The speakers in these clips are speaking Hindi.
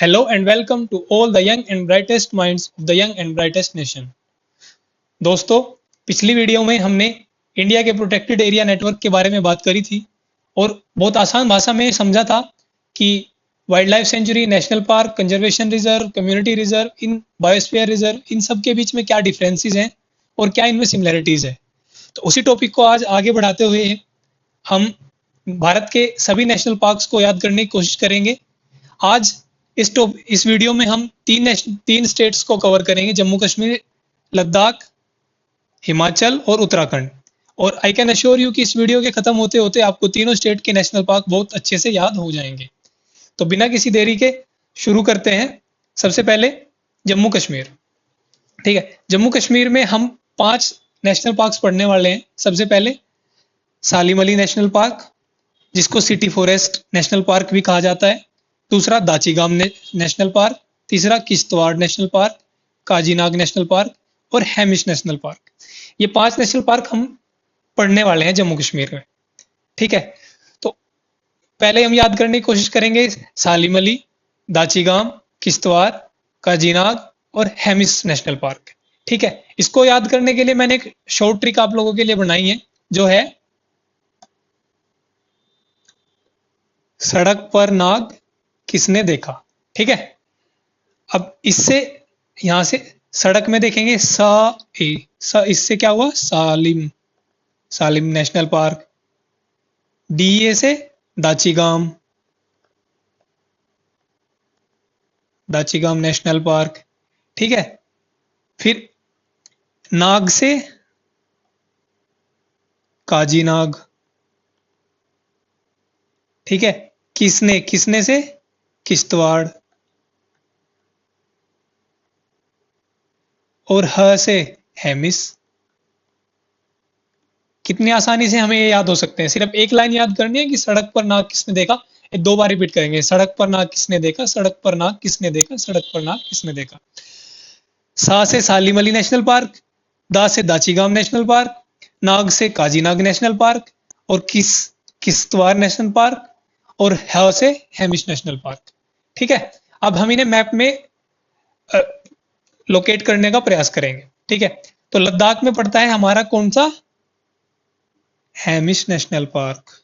Hello and welcome to all the young and brightest minds of the young and brightest nation. दोस्तों, पिछली वीडियो में हमने इंडिया के प्रोटेक्टेड एरिया नेटवर्क के बारे में बात करी थी और बहुत आसान भाषा में समझा था कि wild life sanctuary, national park, conservation reserve, community reserve, इन बायोस्फीयर रिजर्व, इन सब के बीच में क्या डिफरेंसेस हैं और क्या इनमें सिमिलरिटीज है। तो उसी टॉपिक को आज आगे बढ़ाते हुए हम भारत के सभी नेशनल पार्क्स को याद करने की कोशिश करेंगे। आज इस वीडियो में हम तीन स्टेट्स को कवर करेंगे, जम्मू कश्मीर, लद्दाख, हिमाचल और उत्तराखंड। और आई कैन अश्योर यू कि इस वीडियो के खत्म होते होते आपको तीनों स्टेट के नेशनल पार्क बहुत अच्छे से याद हो जाएंगे। तो बिना किसी देरी के शुरू करते हैं। सबसे पहले जम्मू कश्मीर। ठीक है, जम्मू कश्मीर में हम 5 नेशनल पार्क्स पढ़ने वाले हैं। सबसे पहले सालिम अली नेशनल पार्क, जिसको सिटी फॉरेस्ट नेशनल पार्क भी कहा जाता है। दूसरा दाचीगाम नेशनल पार्क। तीसरा Kishtwar national park, Kazinag national park और हेमिश नेशनल पार्क। ये 5 नेशनल पार्क हम पढ़ने वाले हैं जम्मू कश्मीर में। ठीक है, तो पहले हम याद करने की कोशिश करेंगे सालिम अली, दाचीगाम, किश्तवाड़, काजीनाग और हेमिश नेशनल पार्क। ठीक है, इसको याद करने के लिए मैंने एक शॉर्ट ट्रिक आप लोगों के लिए बनाई है, जो है सड़क पर नाग किसने देखा। ठीक है, अब इससे यहां से सड़क में देखेंगे इससे क्या हुआ, सालिम नेशनल पार्क। डीए से दाचीगाम नेशनल पार्क। ठीक है, फिर नाग से काजीनाग। ठीक है, किसने से किश्तवाड़ और ह से हेमिस। कितनी आसानी से हमें ये याद हो सकते हैं। सिर्फ एक लाइन याद करनी है कि सड़क पर नाग किसने देखा। ये 2 बार रिपीट करेंगे, सड़क पर नाग किसने देखा, सड़क पर नाग किसने देखा, सड़क पर नाग किसने देखा। सा से सालिम अली नेशनल पार्क, दा से दाचीगाम नेशनल पार्क, नाग से काजीनाग नेशनल पार्क और किश्तवाड़ नेशनल पार्क और ह से हेमिश नेशनल पार्क। ठीक है, अब हम इन्हें मैप में लोकेट करने का प्रयास करेंगे। ठीक है, तो लद्दाख में पड़ता है हमारा कौन सा, हेमिश नेशनल पार्क।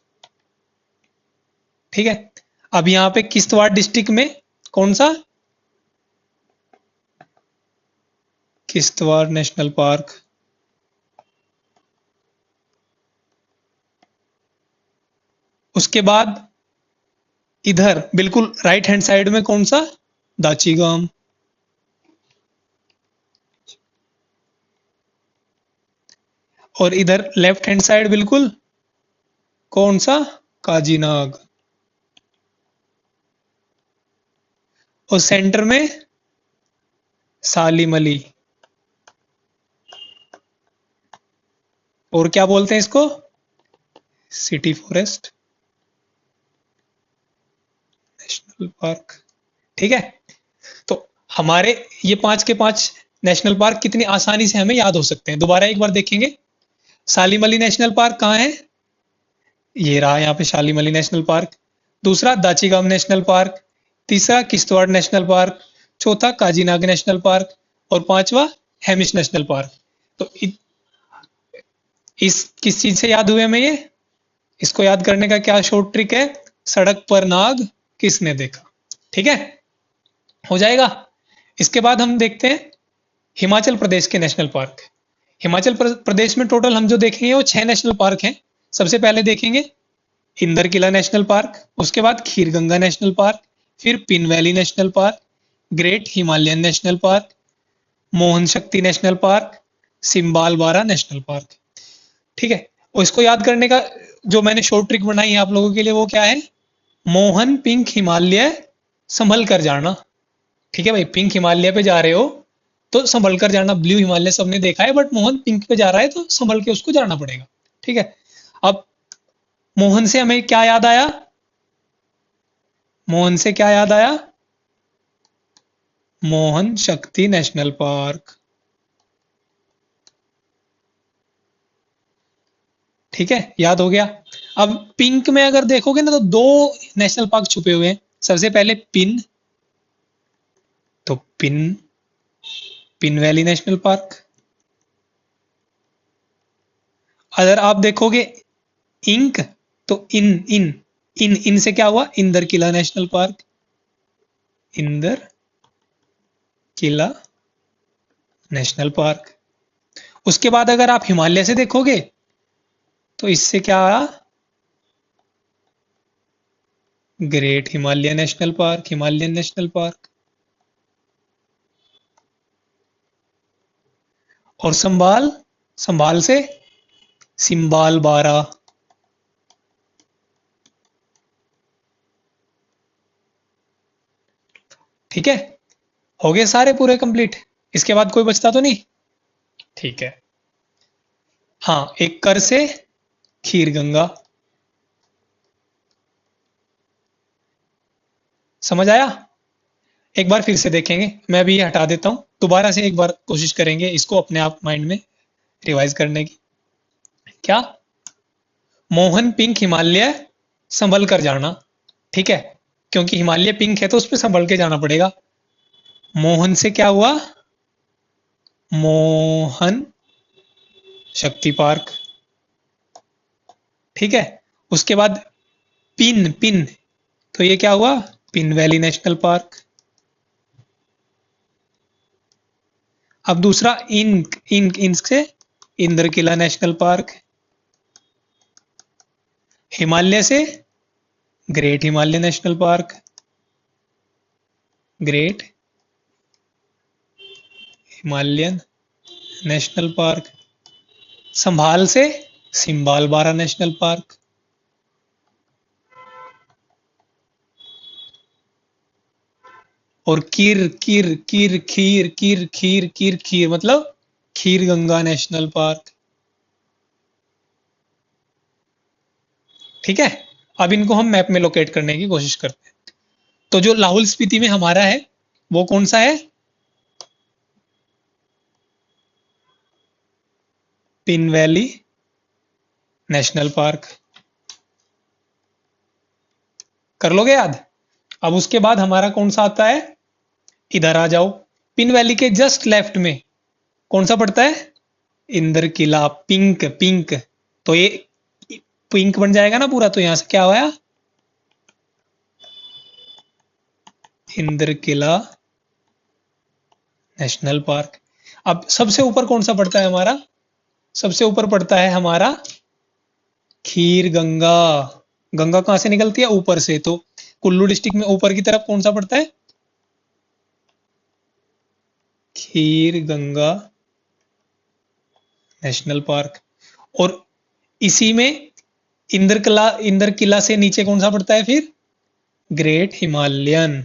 ठीक है, अब यहां पे किश्तवाड़ डिस्ट्रिक्ट में कौन सा, किश्तवाड़ नेशनल पार्क। उसके बाद इधर बिल्कुल राइट हैंड साइड में कौन सा, दाचीगाम। और इधर लेफ्ट हैंड साइड बिल्कुल कौन सा, काजीनाग। और सेंटर में सालिम अली। और क्या बोलते हैं इसको, सिटी फॉरेस्ट नेशनल पार्क। ठीक है, तो हमारे ये 5 के 5 नेशनल पार्क कितनी आसानी से हमें याद हो सकते हैं। दोबारा एक बार देखेंगे, सालिम अली नेशनल पार्क कहाँ है, ये रहा यहाँ पे सालिम अली नेशनल पार्क। दूसरा दाचीगाम नेशनल पार्क, तीसरा किश्तवाड़ नेशनल पार्क, चौथा काजीनाग नेशनल पार्क और 5वां हेमिश नेशनल पार्क। तो इस किस चीज से याद हुए हमें ये, इसको याद करने का क्या शॉर्ट ट्रिक है, सड़क पर नाग किसने देखा। ठीक है, हो जाएगा। इसके बाद हम देखते हैं हिमाचल प्रदेश के नेशनल पार्क। हिमाचल प्रदेश में टोटल हम जो देखेंगे वो 6 नेशनल पार्क हैं। सबसे पहले देखेंगे इंदर किला नेशनल पार्क, उसके बाद खीरगंगा नेशनल पार्क, फिर pin valley national park, great Himalayan national park, Mohan Shakti national park, सिम्बालवारा national park. ठीक है, और इसको याद करने का जो मैंने शॉर्ट ट्रिक बनाई है आप लोगों के लिए, वो क्या है, मोहन पिंक हिमालय संभल कर जाना। ठीक है भाई, पिंक हिमालय पे जा रहे हो तो संभल कर जाना। ब्लू हिमालय सबने देखा है, बट मोहन पिंक पे जा रहा है तो संभल के उसको जाना पड़ेगा। ठीक है, अब मोहन से हमें क्या याद आया, मोहन से क्या याद आया, मोहन शक्ति नेशनल पार्क। ठीक है, याद हो गया। अब पिंक में अगर देखोगे ना तो 2 नेशनल पार्क छुपे हुए हैं। सबसे पहले pin pin pin valley national park. अगर आप देखोगे इंक, तो इन इन इन इन से क्या हुआ, Inder Kila national park, Inder Kila national park. उसके बाद अगर आप हिमालय से देखोगे तो इससे क्या आया, great Himalaya national park, Himalayan national park. और संभाल, संभाल से सिंबाल बारा। ठीक है, हो गए सारे पूरे कंप्लीट। इसके बाद कोई बचता तो नहीं? ठीक है। हाँ, एक कर से खीर गंगा। समझ आया? एक बार फिर से देखेंगे, मैं अभी ये हटा देता हूं, दोबारा से एक बार कोशिश करेंगे इसको अपने आप माइंड में रिवाइज करने की। क्या? मोहन पिंक हिमालय संभल कर जाना। ठीक है, क्योंकि हिमालय पिंक है तो उस पर संभल के जाना पड़ेगा। मोहन से क्या हुआ, मोहन शक्ति पार्क। ठीक है, उसके बाद पिन पिन, तो ये क्या हुआ, पिन वैली नेशनल पार्क। अब दूसरा इंक इंक इंक से इंद्र किला नेशनल पार्क। हिमालय से great Himalaya national park, great Himalayan national park. संभाल से सिंबाल बारा नेशनल पार्क। और किर किर किर खीर किर खीर किर खीर मतलब खीर गंगा नेशनल पार्क। ठीक है, अब इनको हम मैप में लोकेट करने की कोशिश करते हैं। तो जो लाहौल स्पीति में हमारा है वो कौन सा है, पिन वैली नेशनल पार्क। कर लोगे याद? अब उसके बाद हमारा कौन सा आता है, इधर आ जाओ, पिन वैली के जस्ट लेफ्ट में कौन सा पड़ता है, इंदर किला पिंक पिंक। तो ये पिंक बन जाएगा ना पूरा, तो यहां से क्या हुआ, इंदर किला नेशनल पार्क। अब सबसे ऊपर कौन सा पड़ता है हमारा, सबसे ऊपर पड़ता है हमारा खीर गंगा। गंगा कहां से निकलती है, ऊपर से, तो कुल्लू डिस्ट्रिक्ट में ऊपर की तरफ कौन सा पड़ता है, खीर गंगा नेशनल पार्क। और इसी में इंदर किला से नीचे कौन सा पड़ता है फिर, great Himalayan.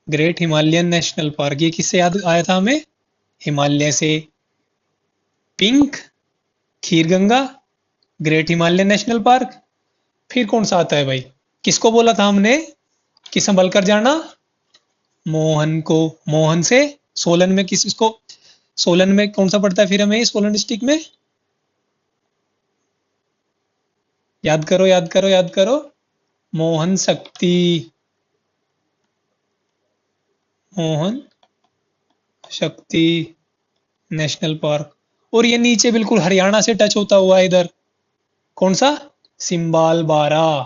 Great Himalayan national park, ये किससे याद आया था हमें, हिमालय से, pink, Kheer Ganga, great Himalayan national park. फिर कौन सा आता है भाई, किसको बोला था हमने कि संभल कर जाना, मोहन को। मोहन से सोलन में किसको, सोलन में कौन सा पड़ता है फिर हमें, सोलन डिस्ट्रिक्ट में, याद करो याद करो याद करो, मोहन शक्ति, मोहन शक्ति नेशनल पार्क। और ये नीचे बिल्कुल हरियाणा से टच होता हुआ है इधर, कौन सा, सिंबाल बारा,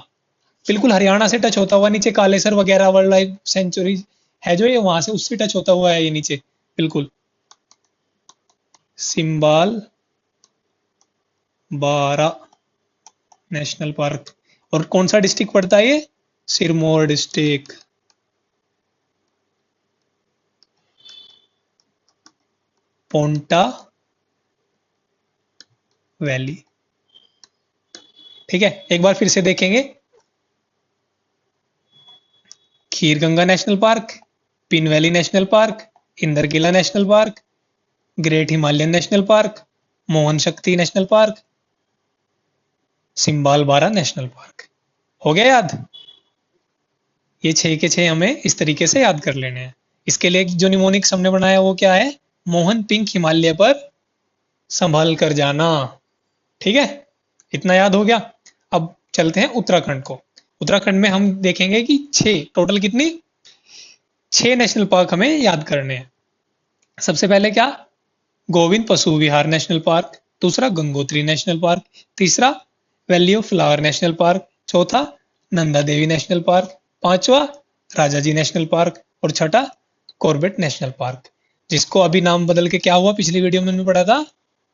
बिल्कुल हरियाणा से टच होता हुआ, नीचे कालेसर वगैरह वाइल्ड लाइफ सेंचुरी है जो, ये वहां से उससे टच होता हुआ है ये नीचे बिल्कुल, सिंबाल बारा नेशनल पार्क। और कौन सा डिस्ट्रिक्ट पड़ता है ये, सिरमौर डिस्ट्रिक्ट। पोंटा वैली। ठीक है, एक बार फिर से देखेंगे, Kheer Ganga national park, Pin valley national park, Inder Kila national park, great Himalayan national park, Mohan Shakti national park, सिंबाल बारा नेशनल पार्क। हो गया याद? ये 6 के 6 हमें इस तरीके से याद कर लेने हैं। इसके लिए जो निमोनिक्स हमने बनाया वो क्या है, मोहन पिंक हिमालय पर संभल कर जाना। ठीक है, इतना याद हो गया। अब चलते हैं उत्तराखंड को। उत्तराखंड में हम देखेंगे कि 6 टोटल कितनी 6 नेशनल पार्क हमें याद करने हैं। सबसे पहले क्या, गोविंद पशु विहार नेशनल पार्क, दूसरा गंगोत्री नेशनल पार्क, तीसरा valley of flower national park, चौथा नंदा देवी नेशनल पार्क, पांचवा राजाजी नेशनल पार्क और छठा कॉर्बेट नेशनल पार्क, जिसको अभी नाम बदल के क्या हुआ, पिछली वीडियो में हमने पढ़ा था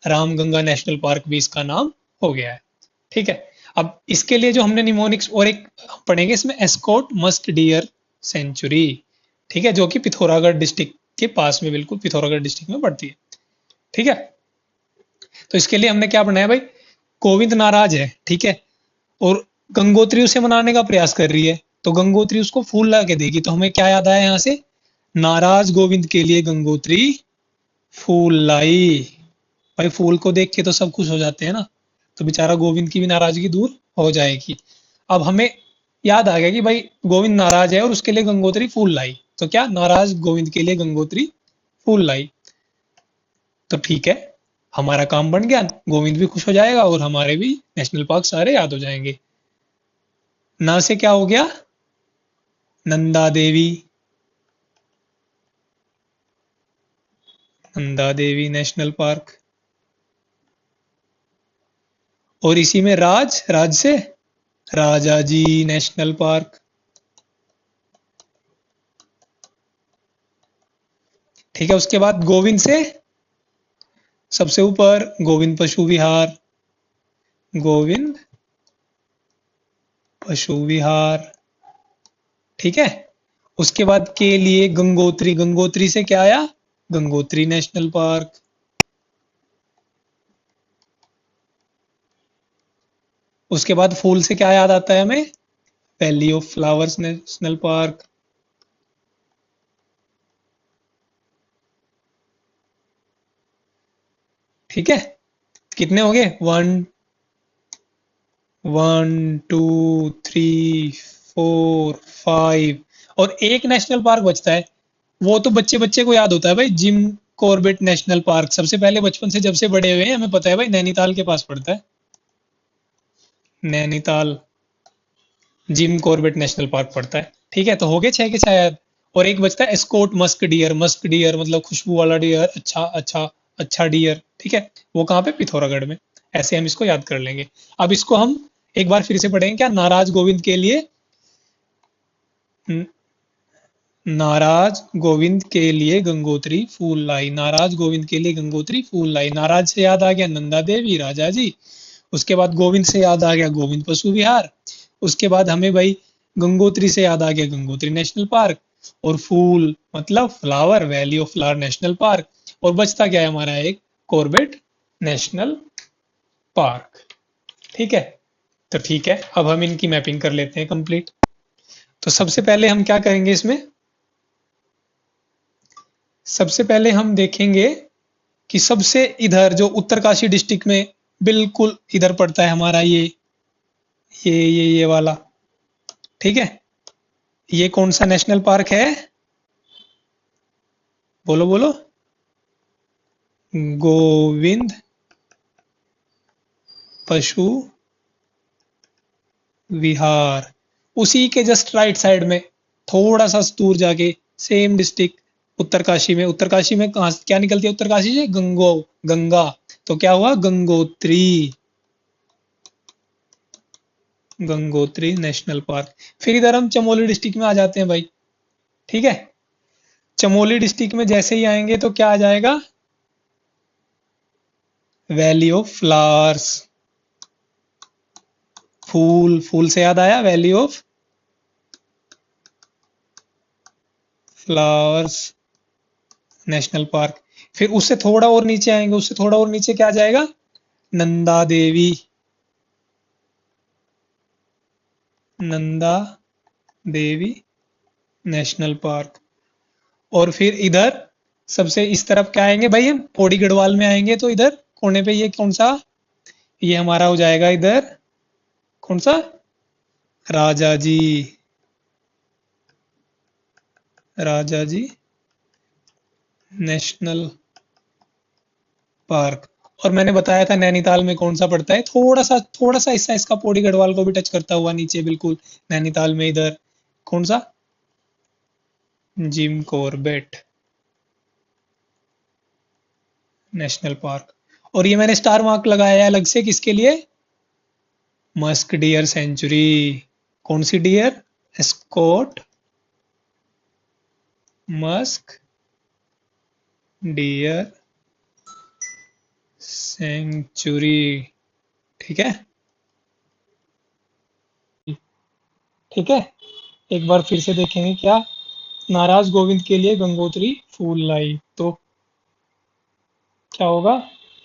रामगंगा नेशनल पार्क भी इसका नाम हो गया है। ठीक है, अब इसके लिए जो हमने निमोनिक्स और एक पढ़ेंगे इसमें, एस्कॉट मस्क डियर सेंचुरी, ठीक है, जो कि पिथौरागढ़ डिस्ट्रिक्ट के पास में, बिल्कुल पिथौरागढ़ डिस्ट्रिक्ट में पड़ती है। ठीक है, तो इसके लिए हमने क्या बनाया भाई, गोविंद नाराज है, ठीक है, और गंगोत्री उसे मनाने का प्रयास कर रही है, तो गंगोत्री उसको फूल ला के देगी, तो हमें क्या याद आया यहाँ से, नाराज गोविंद के लिए गंगोत्री फूल लाई। भाई फूल को देख के तो सब खुश हो जाते हैं ना, तो बेचारा गोविंद की भी नाराजगी दूर हो जाएगी। अब हमें याद आ गया कि भाई गोविंद नाराज है और उसके लिए गंगोत्री फूल लाई, तो क्या नाराज गोविंद के लिए गंगोत्री फूल लाई, तो ठीक है, हमारा काम बन गया, गोविंद भी खुश हो जाएगा और हमारे भी नेशनल पार्क सारे याद हो जाएंगे। ना से क्या हो गया, नंदा देवी, नंदा देवी नेशनल पार्क, और इसी में राज, राज से राजाजी नेशनल पार्क। ठीक है, उसके बाद गोविंद से सबसे ऊपर गोविंद पशु विहार, गोविंद पशु विहार, ठीक है, उसके बाद के लिए गंगोत्री, गंगोत्री से क्या आया, गंगोत्री नेशनल पार्क, उसके बाद फूल से क्या याद आता है हमें, valley of flowers national park, ठीक है, कितने हो गए, 1 2 3 4 5, और एक नेशनल पार्क बचता है, वो तो बच्चे बच्चे को याद होता है भाई, जिम कॉर्बेट नेशनल पार्क, सबसे पहले बचपन से जब से बड़े हुए हैं हमें पता है भाई, नैनीताल के पास पड़ता है, Nainital Jim Corbett national park पड़ता है। ठीक है, तो हो गए 6 के शायद, और एक बचता है Escorts musk deer, musk deer मतलब खुशबू वाला डियर, अच्छा अच्छा अच्छा डियर, ठीक है, वो कहाँ पे, पिथौरागढ़ में। ऐसे हम इसको याद कर लेंगे। अब इसको हम एक बार फिर से पढ़ेंगे, क्या, नाराज गोविंद के लिए, नाराज गोविंद के लिए गंगोत्री फूल लाई, नाराज गोविंद के लिए गंगोत्री फूल लाई, नाराज से याद आ गया नंदा देवी राजा जी, उसके बाद गोविंद से याद आ गया गोविंद पशु विहार, उसके बाद हमें भाई गंगोत्री से याद आ गया गंगोत्री नेशनल पार्क, और फूल मतलब flower, valley of flower national park, और बचता क्या है हमारा, एक कॉर्बेट नेशनल पार्क। ठीक है, तो ठीक है, अब हम इनकी मैपिंग कर लेते हैं कंप्लीट। तो सबसे पहले हम क्या करेंगे इसमें, सबसे पहले हम देखेंगे कि सबसे इधर जो उत्तरकाशी डिस्ट्रिक्ट में बिल्कुल इधर पड़ता है हमारा ये वाला, ठीक है, ये कौन सा नेशनल पार्क है, बोलो बोलो, गोविंद पशु विहार। उसी के जस्ट राइट साइड में थोड़ा सा दूर जाके सेम डिस्ट्रिक्ट उत्तरकाशी में, उत्तरकाशी में कहा क्या निकलती है उत्तरकाशी से, गंगा, तो क्या हुआ, गंगोत्री, गंगोत्री नेशनल पार्क। फिर इधर हम चमोली डिस्ट्रिक्ट में आ जाते हैं भाई, ठीक है, चमोली डिस्ट्रिक्ट में जैसे ही आएंगे तो क्या आ जाएगा, वैली ऑफ फ्लावर्स, फूल, फूल से याद आया valley of flowers national park. फिर उससे थोड़ा और नीचे आएंगे, उससे थोड़ा और नीचे क्या आ जाएगा, नंदा देवी, नंदा देवी नेशनल पार्क। और फिर इधर सबसे इस तरफ क्या आएंगे भाई, हम पौड़ी गढ़वाल में आएंगे, तो इधर कोने पे ये कौन सा, ये हमारा हो जाएगा इधर कौन सा, राजा जी, राजा जी नेशनल पार्क। और मैंने बताया था नैनीताल में कौन सा पड़ता है, थोड़ा सा हिस्सा इसका पौड़ी गढ़वाल को भी टच करता हुआ नीचे बिल्कुल नैनीताल में इधर कौन सा, जिम कॉर्बेट नेशनल पार्क। और ये मैंने स्टार मार्क लगाया है अलग से किसके लिए, मस्क डियर सेंचुरी। कौन सी डियर, स्कॉट मस्क डियर सेंचुरी। ठीक है, ठीक है। एक बार फिर से देखेंगे क्या, नाराज गोविंद के लिए गंगोत्री फूल लाई, तो क्या होगा,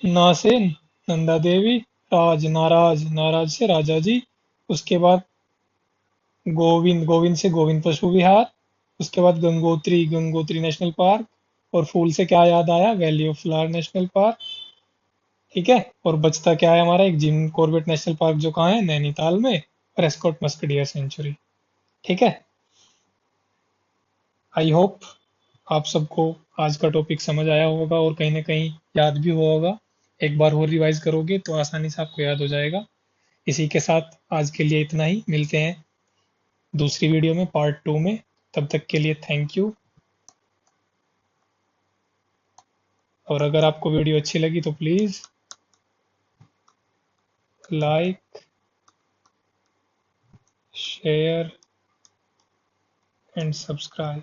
ना से नंदा देवी, राज नाराज, नाराज से राजा जी, उसके बाद गोविंद, गोविंद से गोविंद पशु विहार, उसके बाद गंगोत्री, गंगोत्री नेशनल पार्क, और फूल से क्या याद आया, valley of flower national park. ठीक है, और बचता क्या है हमारा, एक जिम कॉर्बेट नेशनल पार्क जो कहाँ है, नैनीताल में, और एस्कॉट मस्क डियर सेंचुरी। ठीक है, आई होप आप सबको आज का टॉपिक समझ आया होगा और कहीं ना कहीं याद भी हुआ होगा। एक बार और रिवाइज करोगे तो आसानी से आपको याद हो जाएगा। इसी के साथ आज के लिए इतना ही, मिलते हैं दूसरी वीडियो में पार्ट 2 में। तब तक के लिए थैंक यू। और अगर आपको वीडियो अच्छी लगी तो please like, share and subscribe.